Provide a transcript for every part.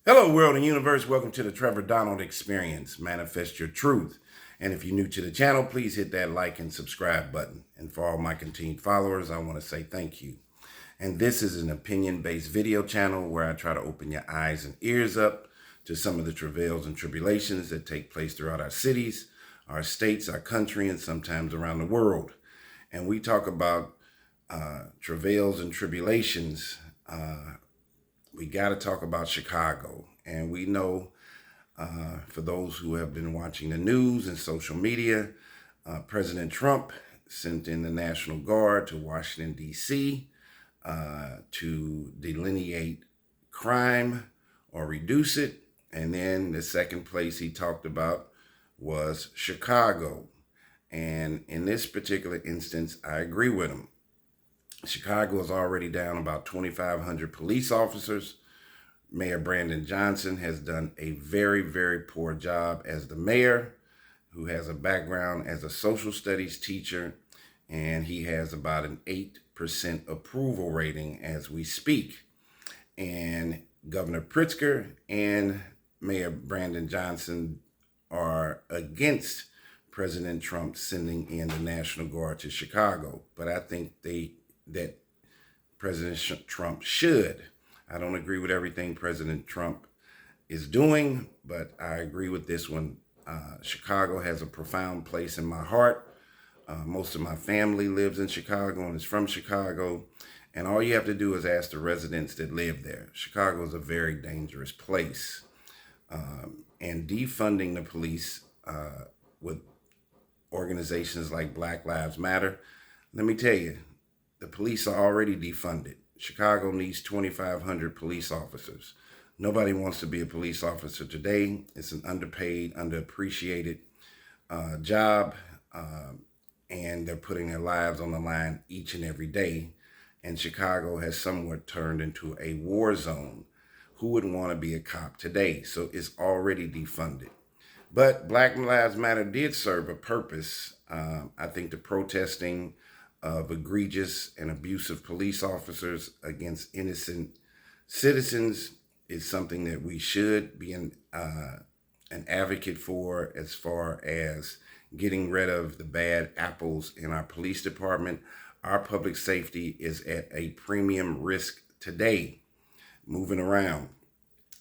Hello, world and universe. Welcome to the Trevor Donald Experience. Manifest your truth. And if you're new to the channel, please hit that like and subscribe button. And for all my continued followers, I want to say thank you. And this is an opinion-based video channel where I try to open your eyes and ears up to some of the travails and tribulations that take place throughout our cities, our states, our country, and sometimes around the world. And we talk about travails and tribulations. We got to talk about Chicago. And we know, for those who have been watching the news and social media, President Trump sent in the National Guard to Washington, D.C. To delineate crime or reduce it. And then the second place he talked about was Chicago. And in this particular instance, I agree with him. Chicago is already down about 2,500 police officers. Mayor Brandon Johnson has done a very, very poor job as the mayor, who has a background as a social studies teacher, and he has about an 8% approval rating as we speak. And Governor Pritzker and Mayor Brandon Johnson are against President Trump sending in the National Guard to Chicago. But I think that President Trump should. I don't agree with everything President Trump is doing, but I agree with this one. Chicago has a profound place in my heart. Most of my family lives in Chicago and is from Chicago. And all you have to do is ask the residents that live there. Chicago is a very dangerous place. And defunding the police with organizations like Black Lives Matter, let me tell you, the police are already defunded. Chicago needs 2,500 police officers. Nobody wants to be a police officer today. It's an underpaid, underappreciated job, and they're putting their lives on the line each and every day. And Chicago has somewhat turned into a war zone. Who wouldn't want to be a cop today? So it's already defunded. But Black Lives Matter did serve a purpose. I think the protesting of egregious and abusive police officers against innocent citizens is something that we should be an advocate for, as far as getting rid of the bad apples in our police department. Our public safety is at a premium risk today, moving around.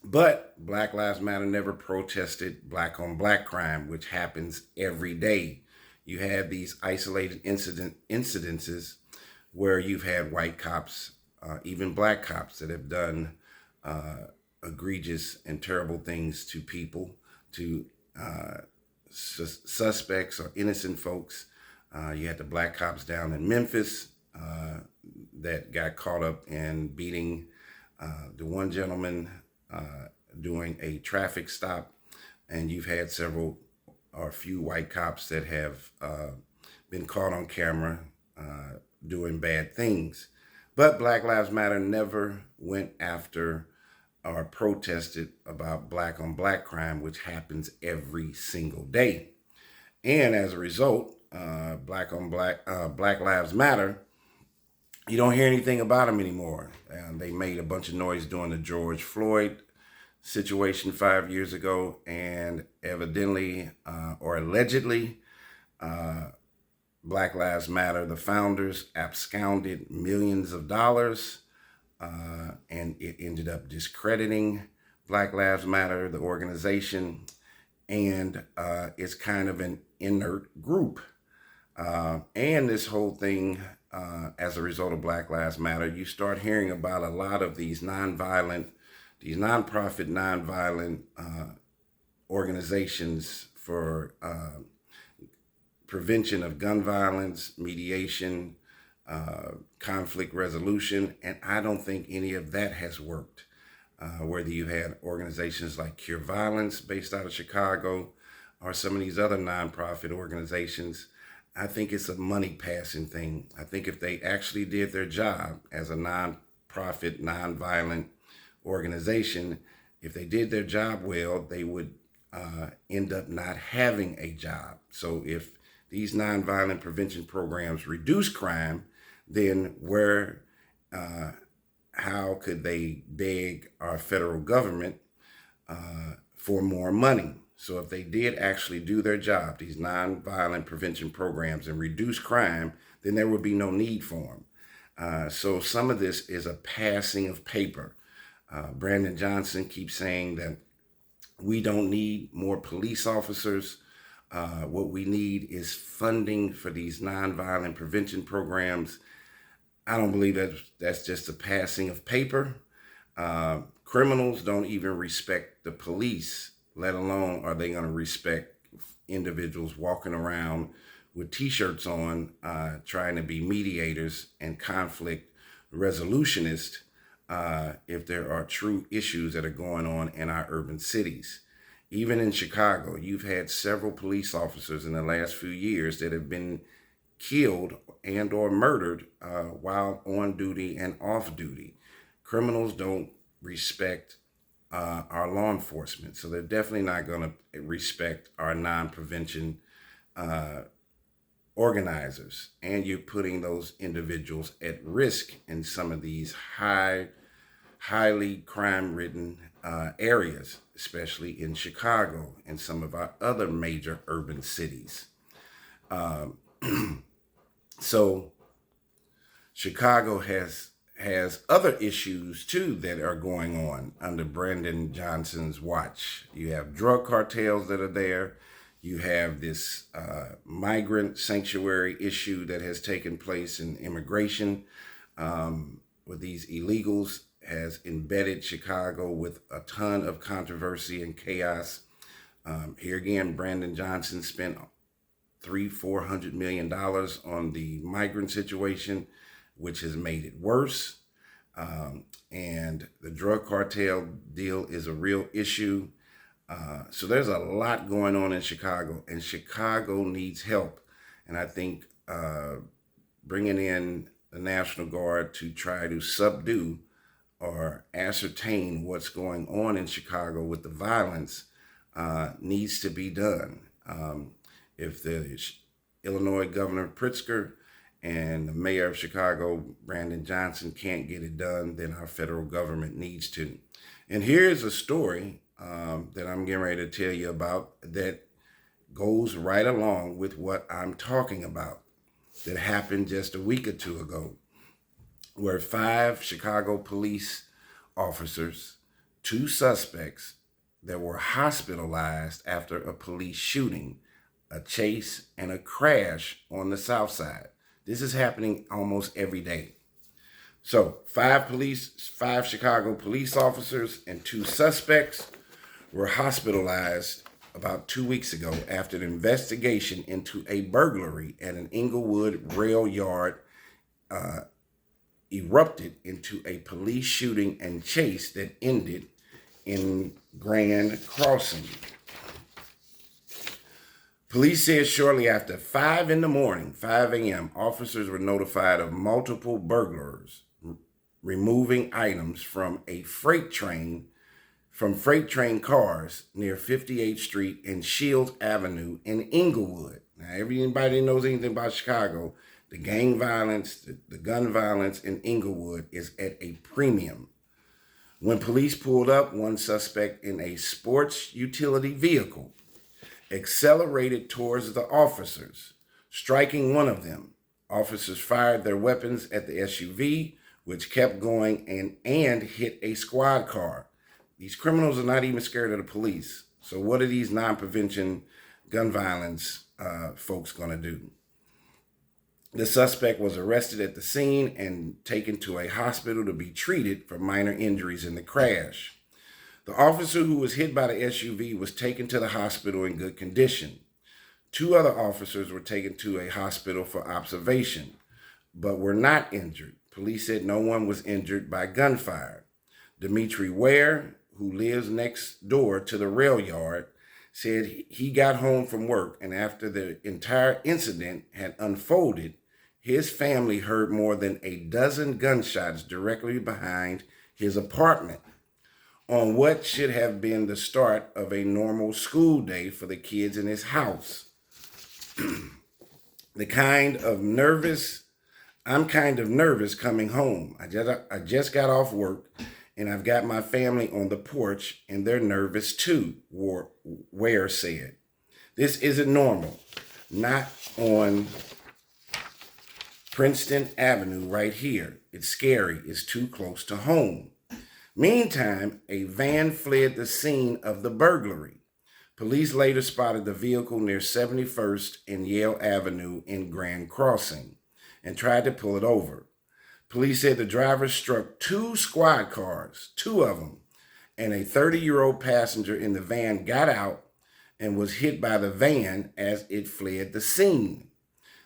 But Black Lives Matter never protested black on black crime, which happens every day. You have these isolated incidences where you've had white cops, even black cops, that have done egregious and terrible things to people, to suspects or innocent folks. You had the black cops down in Memphis that got caught up in beating the one gentleman doing a traffic stop. And you've had several or a few white cops that have been caught on camera doing bad things. But Black Lives Matter never went after or protested about black on black crime, which happens every single day. And as a result, Black Lives Matter, you don't hear anything about them anymore. They made a bunch of noise during the George Floyd situation 5 years ago, and evidently or allegedly, Black Lives Matter, the founders, absconded millions of dollars, and it ended up discrediting Black Lives Matter, the organization, and it's kind of an inert group. And this whole thing, as a result of Black Lives Matter, you start hearing about a lot of these nonprofit, nonviolent organizations for prevention of gun violence, mediation, conflict resolution, and I don't think any of that has worked. Whether you had organizations like Cure Violence based out of Chicago or some of these other nonprofit organizations, I think it's a money passing thing. I think if they actually did their job as a nonprofit, nonviolent organization, if they did their job well, they would end up not having a job. So if these nonviolent prevention programs reduce crime, then how could they beg our federal government for more money. So if they did actually do their job, these nonviolent prevention programs, and reduce crime, then there would be no need for them. So some of this is a passing of paper. Brandon Johnson keeps saying that we don't need more police officers. What we need is funding for these nonviolent prevention programs. I don't believe that's just a passing of paper. Criminals don't even respect the police, let alone are they going to respect individuals walking around with t-shirts on, trying to be mediators and conflict resolutionists if there are true issues that are going on in our urban cities. Even in Chicago, you've had several police officers in the last few years that have been killed and or murdered while on duty and off duty. Criminals don't respect our law enforcement, so they're definitely not going to respect our non-prevention organizers. And you're putting those individuals at risk in some of these highly crime-ridden areas, especially in Chicago and some of our other major urban cities. So Chicago has other issues too that are going on under Brandon Johnson's watch. You have drug cartels that are there. You have this migrant sanctuary issue that has taken place in immigration, with these illegals, has embedded Chicago with a ton of controversy and chaos. Here again, Brandon Johnson spent $400 million on the migrant situation, which has made it worse. And the drug cartel deal is a real issue. So there's a lot going on in Chicago, and Chicago needs help. And I think bringing in the National Guard to try to subdue or ascertain what's going on in Chicago with the violence needs to be done. If the Illinois Governor Pritzker and the mayor of Chicago, Brandon Johnson, can't get it done, then our federal government needs to. And here's a story that I'm getting ready to tell you about that goes right along with what I'm talking about, that happened just a week or two ago, where 5 Chicago police officers, 2 suspects that were hospitalized after a police shooting, a chase, and a crash on the Southside. This is happening almost every day. So 5 Chicago police officers and 2 suspects were hospitalized about 2 weeks ago after an investigation into a burglary at an Inglewood rail yard erupted into a police shooting and chase that ended in Grand Crossing. Police said shortly after 5 a.m., officers were notified of multiple burglars removing items from freight train cars near 58th Street and Shields Avenue in Inglewood. Now, everybody knows anything about Chicago, the gang violence, the gun violence in Inglewood is at a premium. When police pulled up, one suspect in a sports utility vehicle accelerated towards the officers, striking one of them. Officers fired their weapons at the SUV, which kept going and hit a squad car. These criminals are not even scared of the police. So what are these non-prevention gun violence folks going to do? The suspect was arrested at the scene and taken to a hospital to be treated for minor injuries in the crash. The officer who was hit by the SUV was taken to the hospital in good condition. 2 other officers were taken to a hospital for observation, but were not injured. Police said no one was injured by gunfire. Dimitri Ware, who lives next door to the rail yard, said he got home from work, and after the entire incident had unfolded, his family heard more than a dozen gunshots directly behind his apartment on what should have been the start of a normal school day for the kids in his house. I'm kind of nervous coming home. I just got off work and I've got my family on the porch, and they're nervous too, Ware said. This isn't normal. Not on Princeton Avenue right here. It's scary. It's too close to home. Meantime, a van fled the scene of the burglary. Police later spotted the vehicle near 71st and Yale Avenue in Grand Crossing and tried to pull it over. Police said the driver struck 2 squad cars, 2 of them, and a 30-year-old passenger in the van got out and was hit by the van as it fled the scene.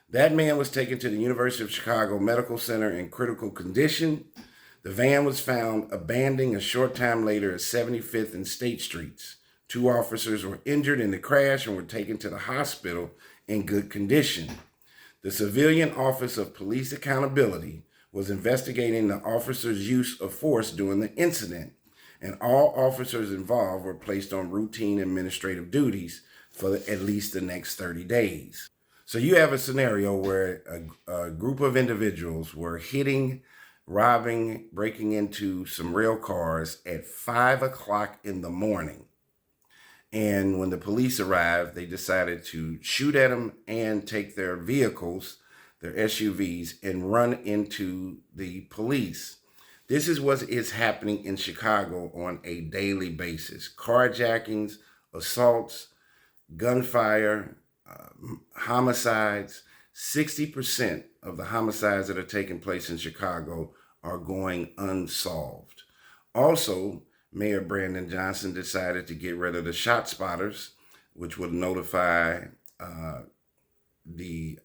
That man was taken to the University of Chicago Medical Center in critical condition. The van was found abandoned a short time later at 75th and State Streets. 2 officers were injured in the crash and were taken to the hospital in good condition. The Civilian Office of Police Accountability was investigating the officers' use of force during the incident, and all officers involved were placed on routine administrative duties for at least the next 30 days. So you have a scenario where a group of individuals were hitting, robbing, breaking into some rail cars at 5 o'clock in the morning. And when the police arrived, they decided to shoot at them and take their vehicles, their SUVs, and run into the police. This is what is happening in Chicago on a daily basis. Carjackings, assaults, gunfire, homicides. 60% of the homicides that are taking place in Chicago are going unsolved. Also, Mayor Brandon Johnson decided to get rid of the shot spotters, which would notify the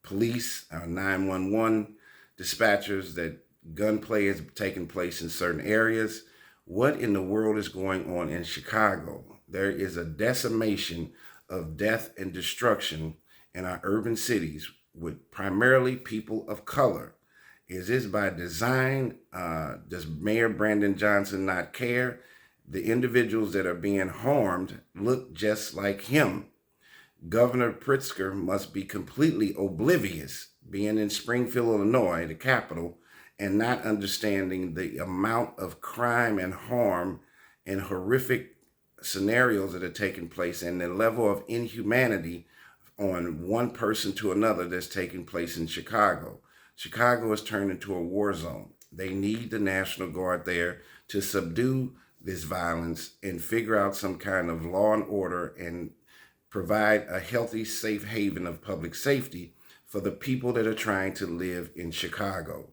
police, 911 dispatchers that gunplay is taking place in certain areas. What in the world is going on in Chicago? There is a decimation of death and destruction in our urban cities with primarily people of color. Is this by design? Does Mayor Brandon Johnson not care? The individuals that are being harmed look just like him. Governor Pritzker must be completely oblivious, being in Springfield, Illinois, the capital, and not understanding the amount of crime and harm and horrific scenarios that are taking place and the level of inhumanity on one person to another that's taking place in Chicago. Chicago has turned into a war zone. They need the National Guard there to subdue this violence and figure out some kind of law and order and provide a healthy, safe haven of public safety for the people that are trying to live in Chicago.